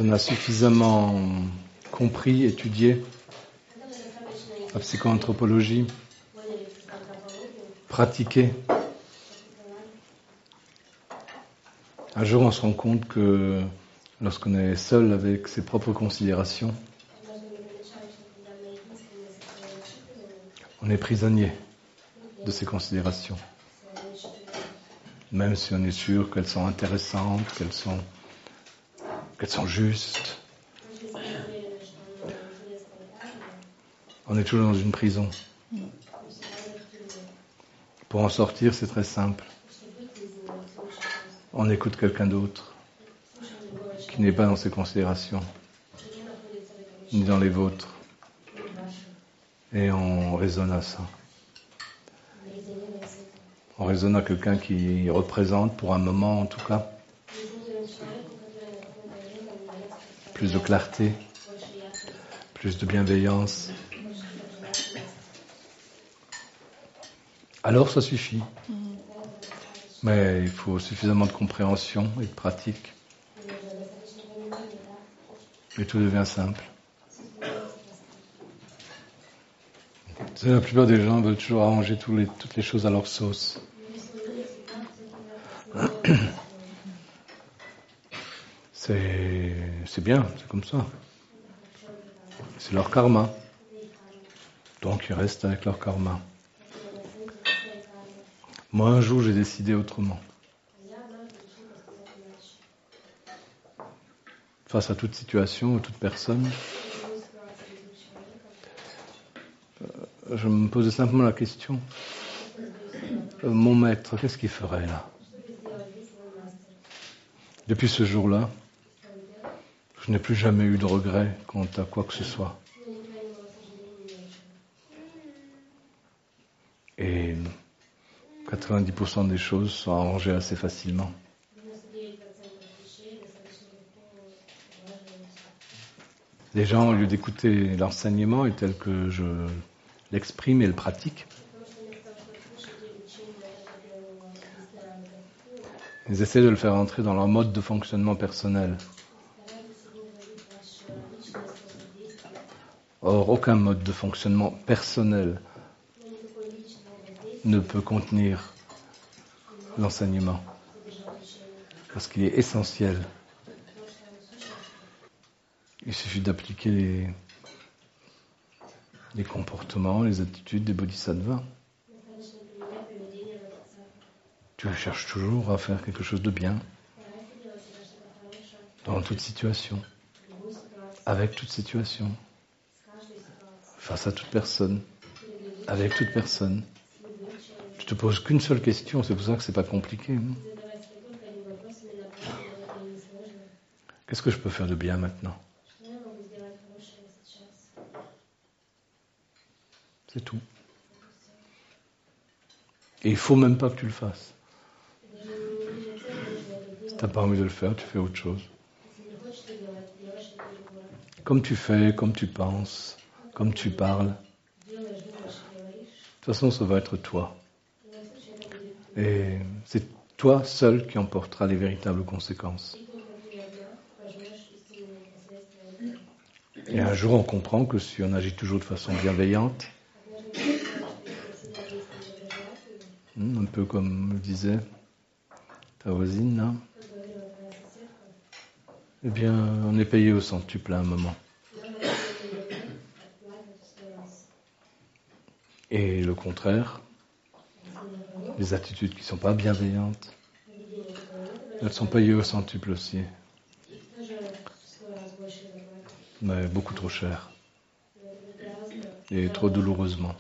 on a suffisamment compris, étudié la psychoanthropologie, pratiqué, un jour on se rend compte que lorsqu'on est seul avec ses propres considérations, on est prisonnier de ces considérations. Même si on est sûr qu'elles sont intéressantes, qu'elles sont justes. On est toujours dans une prison. Pour en sortir, c'est très simple. On écoute quelqu'un d'autre qui n'est pas dans ses considérations, ni dans les vôtres. Et on raisonne à ça. On raisonne à quelqu'un qui représente, pour un moment en tout cas, plus de clarté, plus de bienveillance. Alors ça suffit. Mais il faut suffisamment de compréhension et de pratique. Et tout devient simple. La plupart des gens veulent toujours arranger toutes les choses à leur sauce. C'est bien, c'est comme ça. C'est leur karma. Donc ils restent avec leur karma. Moi, un jour, j'ai décidé autrement. Face à toute situation, à toute personne, je me posais simplement la question, mon maître, qu'est-ce qu'il ferait là? Depuis ce jour-là, je n'ai plus jamais eu de regret quant à quoi que ce soit. Et 90% des choses sont arrangées assez facilement. Les gens, au lieu d'écouter l'enseignement et tel que je l'exprime et le pratique, ils essaient de le faire entrer dans leur mode de fonctionnement personnel. Or, aucun mode de fonctionnement personnel ne peut contenir l'enseignement, parce qu'il est essentiel. Il suffit d'appliquer les comportements, les attitudes des bodhisattvas. Tu cherches toujours à faire quelque chose de bien, dans toute situation, avec toute situation, face à toute personne, avec toute personne. Tu te poses qu'une seule question, c'est pour ça que c'est pas compliqué. Qu'est-ce que je peux faire de bien maintenant? C'est tout. Et il faut même pas que tu le fasses. Si t'as pas envie de le faire, tu fais autre chose. Comme tu fais, comme tu penses, comme tu parles. De toute façon, ça va être toi. Et c'est toi seul qui en portera les véritables conséquences. Et un jour, on comprend que si on agit toujours de façon bienveillante, un peu comme le disait ta voisine, là, eh bien, on est payé au centuple à un moment. Et le contraire, les attitudes qui ne sont pas bienveillantes, elles sont payées au centuple aussi. Mais beaucoup trop cher. Et trop douloureusement.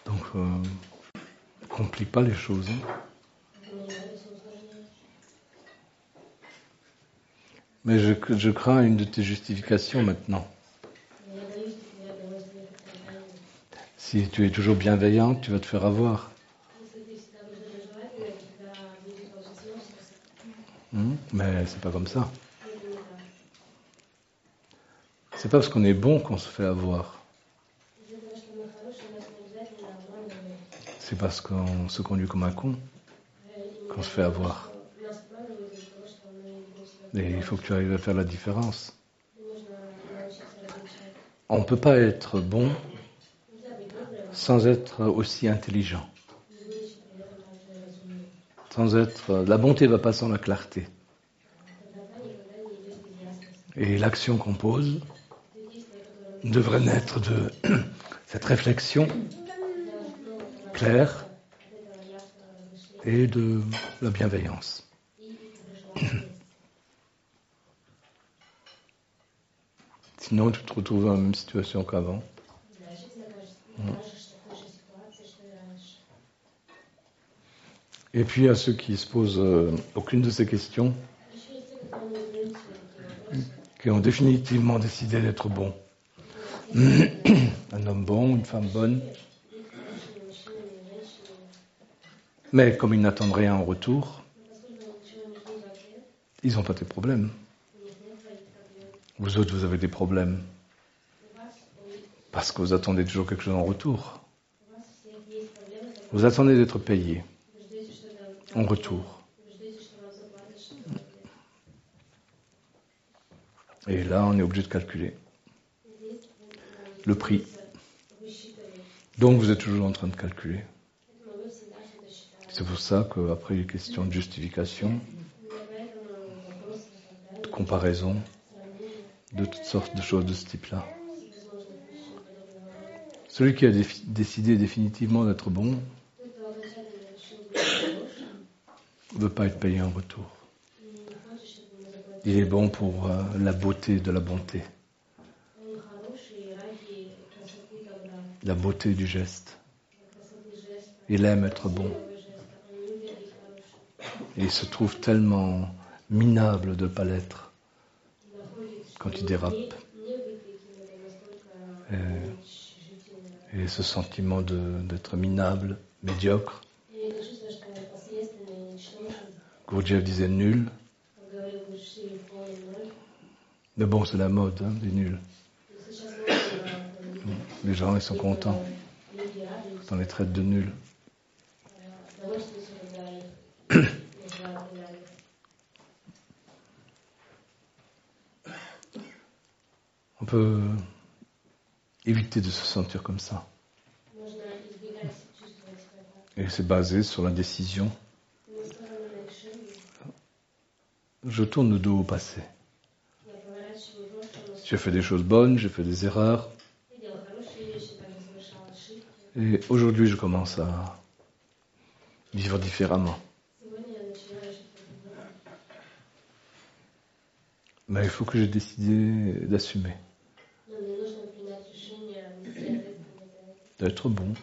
Donc, ne complique pas les choses. Mais je crains une de tes justifications maintenant. Si tu es toujours bienveillante, tu vas te faire avoir. Mais c'est pas comme ça. C'est pas parce qu'on est bon qu'on se fait avoir. C'est parce qu'on se conduit comme un con qu'on se fait avoir. Et il faut que tu arrives à faire la différence. On ne peut pas être bon sans être aussi intelligent. La bonté ne va pas sans la clarté. Et l'action qu'on pose devrait naître de cette réflexion claire et de la bienveillance. Sinon, tu te retrouves dans la même situation qu'avant. Et puis, à ceux qui se posent aucune de ces questions, qui ont définitivement décidé d'être bons. Un homme bon, une femme bonne. Mais comme ils n'attendent rien en retour, ils n'ont pas de problèmes. Vous autres, vous avez des problèmes. Parce que vous attendez toujours quelque chose en retour. Vous attendez d'être payé en retour. Et là, on est obligé de calculer le prix. Donc, vous êtes toujours en train de calculer. C'est pour ça qu'après, il y a une question de justification, de comparaison, de toutes sortes de choses de ce type-là. Celui qui a décidé définitivement d'être bon ne veut pas être payé en retour. Il est bon pour la beauté de la bonté. La beauté du geste. Il aime être bon. Et il se trouve tellement minable de ne pas l'être quand il dérape. Et ce sentiment d'être minable, médiocre. Gurdjieff disait nul. Mais bon, c'est la mode, hein, des nuls. Les gens, ils sont contents. On les traite de nuls. On peut éviter de se sentir comme ça. Et c'est basé sur la décision. Je tourne le dos au passé. J'ai fait des choses bonnes, j'ai fait des erreurs. Et aujourd'hui, je commence à vivre différemment. Mais il faut que j'ai décidé d'assumer. D'être bon.